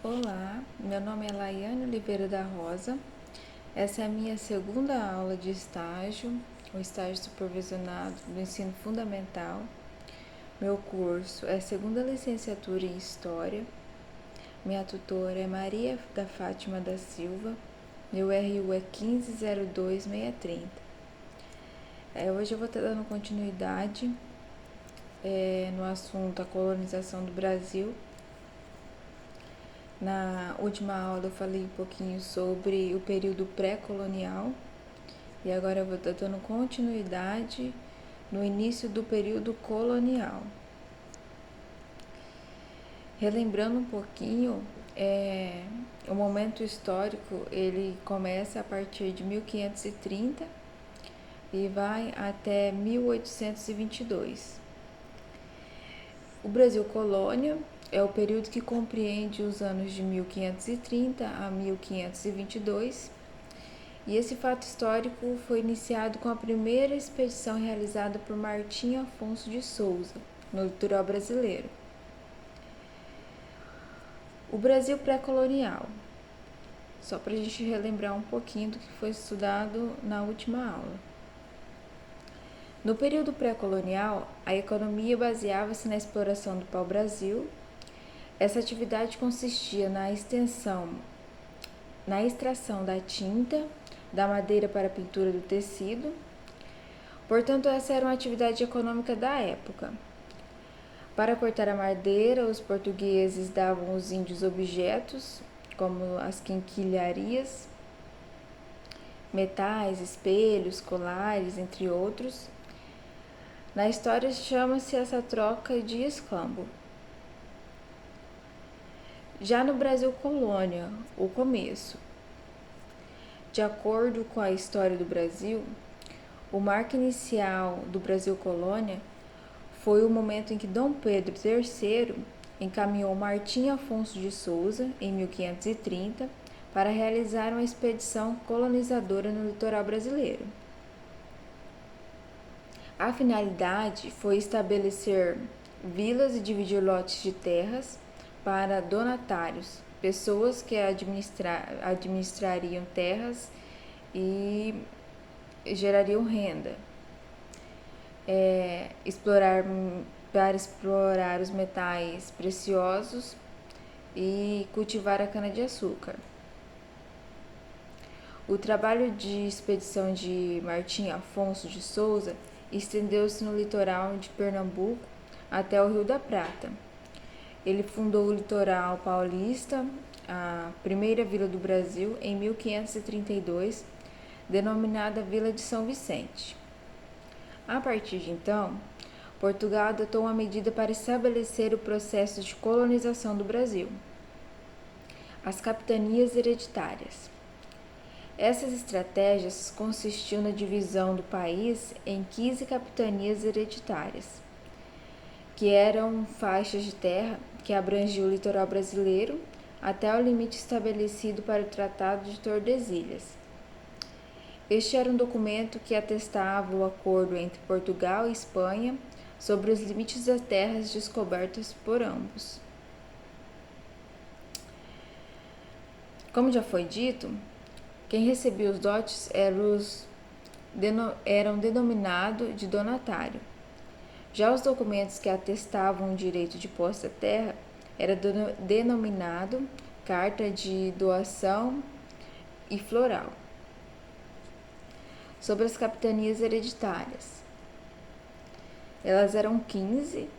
Olá, meu nome é Laiane Oliveira da Rosa. Essa é a minha segunda aula de estágio, o estágio supervisionado do ensino fundamental. Meu curso é segunda licenciatura em História. Minha tutora é Maria da Fátima da Silva. Meu RU é 1502630. Hoje eu vou estar dando continuidade no assunto a colonização do Brasil. Na última aula eu falei um pouquinho sobre o período pré-colonial e agora eu vou estar dando continuidade no início do período colonial. Relembrando um pouquinho, o momento histórico ele começa a partir de 1530 e vai até 1822. O Brasil colônia é o período que compreende os anos de 1530 a 1522, e esse fato histórico foi iniciado com a primeira expedição realizada por Martim Afonso de Souza, no litoral brasileiro. O Brasil pré-colonial, só para a gente relembrar um pouquinho do que foi estudado na última aula. No período pré-colonial, a economia baseava-se na exploração do pau-brasil. Essa atividade consistia na extração da tinta, da madeira para a pintura do tecido. Portanto, essa era uma atividade econômica da época. Para cortar a madeira, os portugueses davam aos índios objetos, como as quinquilharias, metais, espelhos, colares, entre outros. Na história chama-se essa troca de escambo. Já no Brasil colônia, o começo. De acordo com a história do Brasil, o marco inicial do Brasil colônia foi o momento em que Dom Pedro III encaminhou Martim Afonso de Souza, em 1530, para realizar uma expedição colonizadora no litoral brasileiro. A finalidade foi estabelecer vilas e dividir lotes de terras para donatários, pessoas que administrariam terras e gerariam renda. Para explorar os metais preciosos e cultivar a cana-de-açúcar. O trabalho de expedição de Martim Afonso de Souza estendeu-se no litoral de Pernambuco até o Rio da Prata. Ele fundou o litoral paulista, a primeira vila do Brasil, em 1532, denominada Vila de São Vicente. A partir de então, Portugal adotou uma medida para estabelecer o processo de colonização do Brasil: as capitanias hereditárias. Essas estratégias consistiam na divisão do país em 15 capitanias hereditárias, que eram faixas de terra que abrangiam o litoral brasileiro até o limite estabelecido para o Tratado de Tordesilhas. Este era um documento que atestava o acordo entre Portugal e Espanha sobre os limites das terras descobertas por ambos. Como já foi dito, quem recebia os dotes eram denominados de donatário. Já os documentos que atestavam o direito de posse da terra era denominado carta de doação e floral. Sobre as capitanias hereditárias, elas eram 15.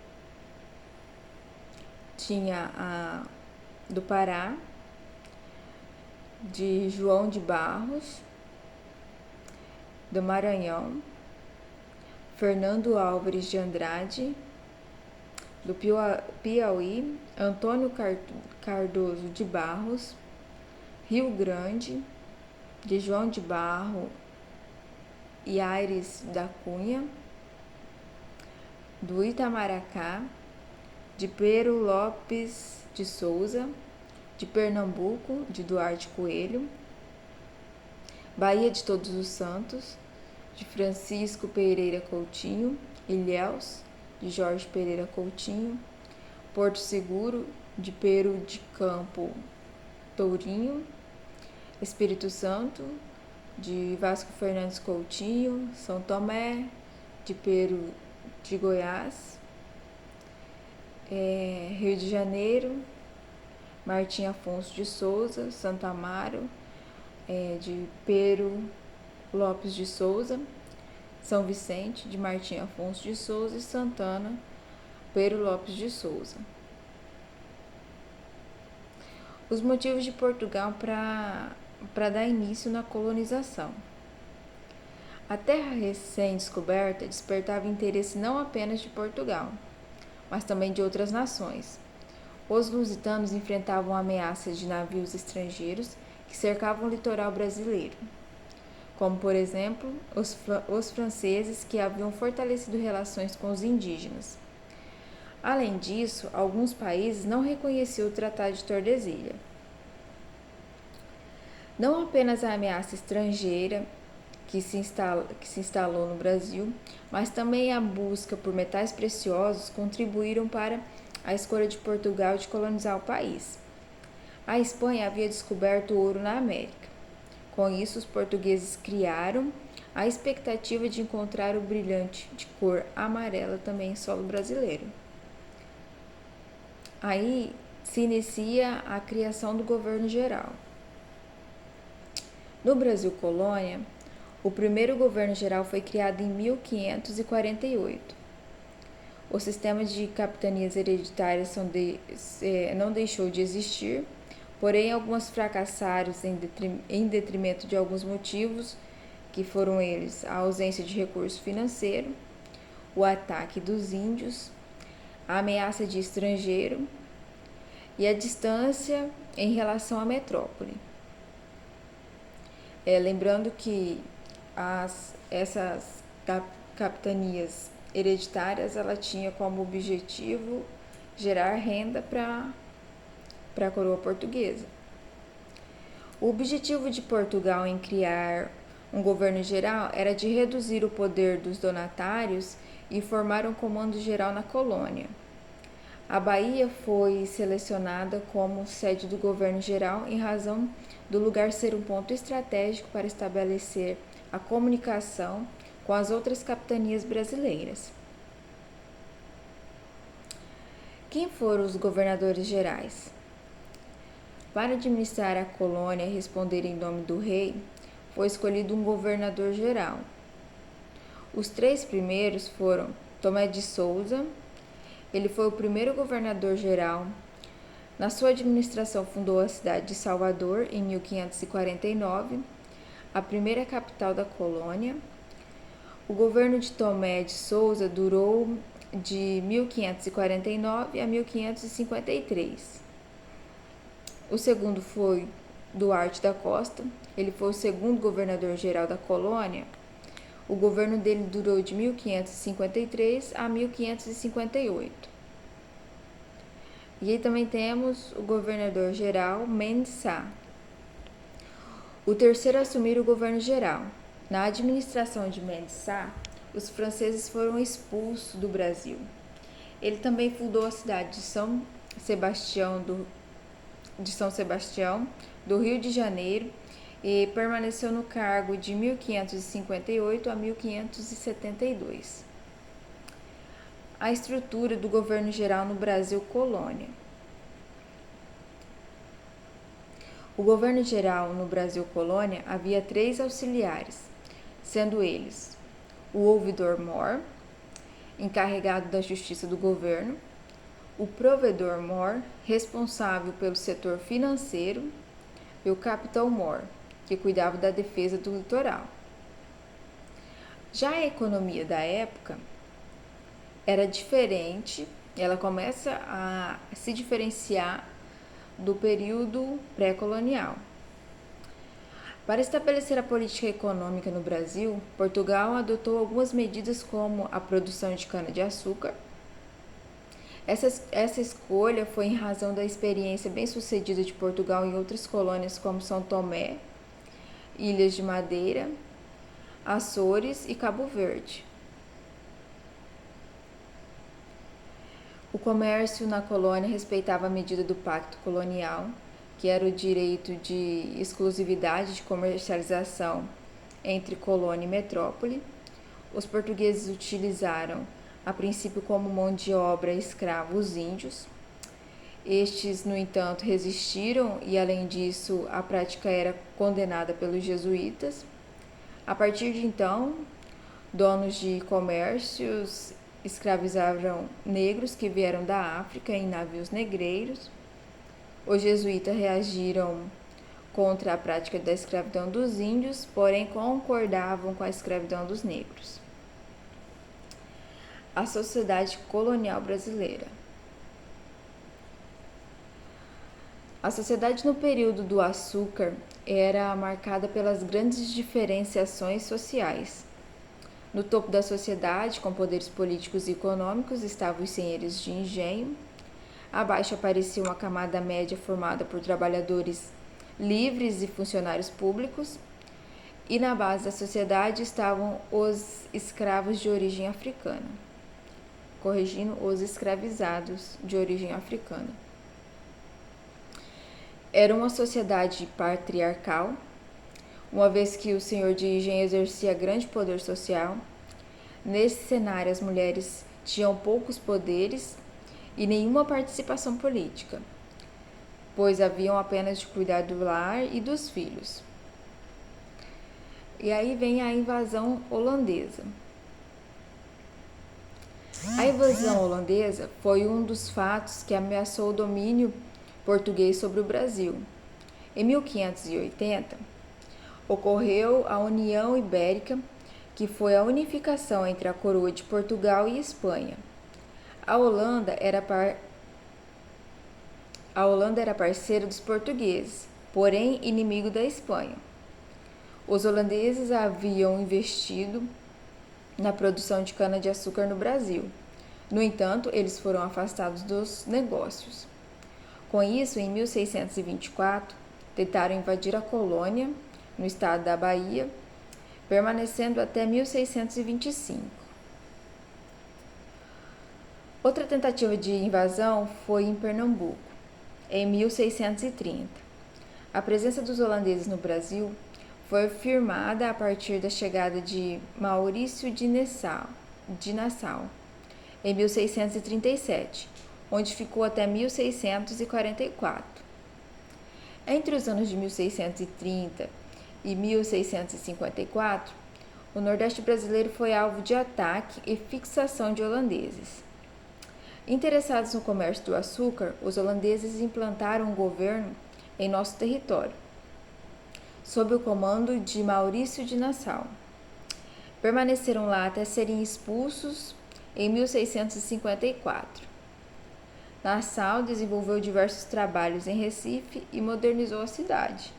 Tinha a do Pará, de João de Barros, do Maranhão, Fernando Álvares de Andrade, do Piauí, Antônio Cardoso de Barros, Rio Grande, de João de Barro e Aires da Cunha, do Itamaracá, de Pero Lopes de Souza, de Pernambuco, de Duarte Coelho, Bahia de Todos os Santos, de Francisco Pereira Coutinho, Ilhéus, de Jorge Pereira Coutinho, Porto Seguro, de Pero de Campo Tourinho, Espírito Santo, de Vasco Fernandes Coutinho, São Tomé, de Peru de Goiás, Rio de Janeiro, Martim Afonso de Souza, Santo Amaro, de Pero Lopes de Souza, São Vicente, de Martim Afonso de Souza e Santana, Pero Lopes de Souza. Os motivos de Portugal para dar início na colonização. A terra recém-descoberta despertava interesse não apenas de Portugal, mas também de outras nações. Os lusitanos enfrentavam ameaças de navios estrangeiros que cercavam o litoral brasileiro, como, por exemplo, os franceses, que haviam fortalecido relações com os indígenas. Além disso, alguns países não reconheciam o Tratado de Tordesilhas. Não apenas a ameaça estrangeira que se instalou no Brasil, mas também a busca por metais preciosos contribuíram para a escolha de Portugal de colonizar o país. A Espanha havia descoberto o ouro na América. Com isso, os portugueses criaram a expectativa de encontrar o brilhante de cor amarela também em solo brasileiro. Aí se inicia a criação do governo geral. No Brasil Colônia, o primeiro governo geral foi criado em 1548. O sistema de capitanias hereditárias não deixou de existir, porém algumas fracassaram em detrimento de alguns motivos, que foram eles a ausência de recurso financeiro, o ataque dos índios, a ameaça de estrangeiro e a distância em relação à metrópole. Lembrando que essas capitanias hereditárias, ela tinha como objetivo gerar renda para a coroa portuguesa. O objetivo de Portugal em criar um governo geral era de reduzir o poder dos donatários e formar um comando geral na colônia. A Bahia foi selecionada como sede do governo geral em razão do lugar ser um ponto estratégico para estabelecer a comunicação com as outras capitanias brasileiras. Quem foram os governadores gerais? Para administrar a colônia e responder em nome do rei, foi escolhido um governador geral. Os 3 primeiros foram Tomé de Souza. Ele foi o primeiro governador geral. Na sua administração fundou a cidade de Salvador em 1549, a primeira capital da colônia. O governo de Tomé de Souza durou de 1549 a 1553. O segundo foi Duarte da Costa. Ele foi o segundo governador-geral da colônia. O governo dele durou de 1553 a 1558. E aí também temos o governador-geral Mendes Sá. O terceiro a assumir o governo geral. Na administração de Mendes Sá, os franceses foram expulsos do Brasil. Ele também fundou a cidade de São Sebastião do Rio de Janeiro e permaneceu no cargo de 1558 a 1572. A estrutura do governo geral no Brasil Colônia. O governo geral no Brasil Colônia havia 3 auxiliares, sendo eles o ouvidor-mor, encarregado da justiça do governo, o provedor-mor, responsável pelo setor financeiro, e o capitão-mor, que cuidava da defesa do litoral. Já a economia da época era diferente, ela começa a se diferenciar do período pré-colonial. Para estabelecer a política econômica no Brasil, Portugal adotou algumas medidas como a produção de cana-de-açúcar. Essa escolha foi em razão da experiência bem-sucedida de Portugal em outras colônias como São Tomé, Ilhas de Madeira, Açores e Cabo Verde. O comércio na colônia respeitava a medida do Pacto Colonial, que era o direito de exclusividade de comercialização entre colônia e metrópole. Os portugueses utilizaram, a princípio, como mão de obra escrava os índios. Estes, no entanto, resistiram e, além disso, a prática era condenada pelos jesuítas. A partir de então, donos de comércios escravizaram negros que vieram da África em navios negreiros. Os jesuítas reagiram contra a prática da escravidão dos índios, porém concordavam com a escravidão dos negros. A sociedade colonial brasileira. A sociedade no período do açúcar era marcada pelas grandes diferenciações sociais. No topo da sociedade, com poderes políticos e econômicos, estavam os senhores de engenho. Abaixo aparecia uma camada média formada por trabalhadores livres e funcionários públicos. E na base da sociedade estavam os escravos de origem africana, corrigindo, os escravizados de origem africana. Era uma sociedade patriarcal, uma vez que o senhor de engenho exercia grande poder social. Nesse cenário, as mulheres tinham poucos poderes e nenhuma participação política, pois haviam apenas de cuidar do lar e dos filhos. E aí vem a invasão holandesa. A invasão holandesa foi um dos fatos que ameaçou o domínio português sobre o Brasil. Em 1580, ocorreu a União Ibérica, que foi a unificação entre a coroa de Portugal e Espanha. A Holanda era parceira dos portugueses, porém inimigo da Espanha. Os holandeses haviam investido na produção de cana-de-açúcar no Brasil. No entanto, eles foram afastados dos negócios. Com isso, em 1624, tentaram invadir a colônia, no estado da Bahia, permanecendo até 1625. Outra tentativa de invasão foi em Pernambuco, em 1630. A presença dos holandeses no Brasil foi firmada a partir da chegada de Maurício de Nassau, em 1637, onde ficou até 1644. Entre os anos de 1630 e 1654, o Nordeste brasileiro foi alvo de ataque e fixação de holandeses. Interessados no comércio do açúcar, os holandeses implantaram um governo em nosso território, sob o comando de Maurício de Nassau. Permaneceram lá até serem expulsos em 1654. Nassau desenvolveu diversos trabalhos em Recife e modernizou a cidade.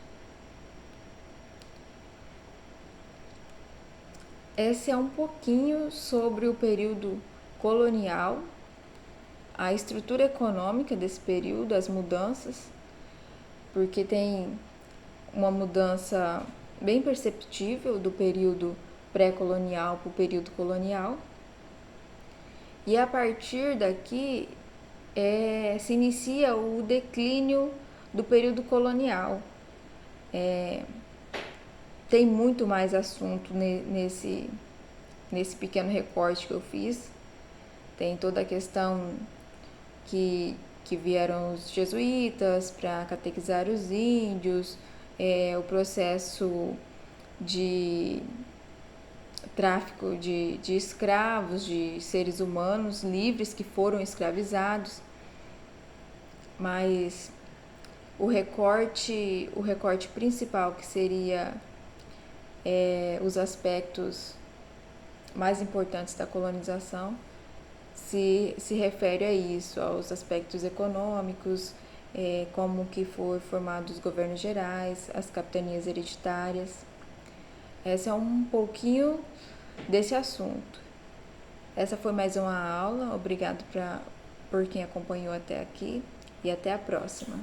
Esse é um pouquinho sobre o período colonial, a estrutura econômica desse período, as mudanças, porque tem uma mudança bem perceptível do período pré-colonial para o período colonial. E a partir daqui se inicia o declínio do período colonial. Tem muito mais assunto nesse pequeno recorte que eu fiz. Tem toda a questão que vieram os jesuítas para catequizar os índios, o processo de tráfico de escravos, de seres humanos livres que foram escravizados, mas o recorte principal, que seria os aspectos mais importantes da colonização, se refere a isso, aos aspectos econômicos, como que foram formados os governos gerais, as capitanias hereditárias. Essa é um pouquinho desse assunto. Essa foi mais uma aula. Obrigado por quem acompanhou até aqui e até a próxima.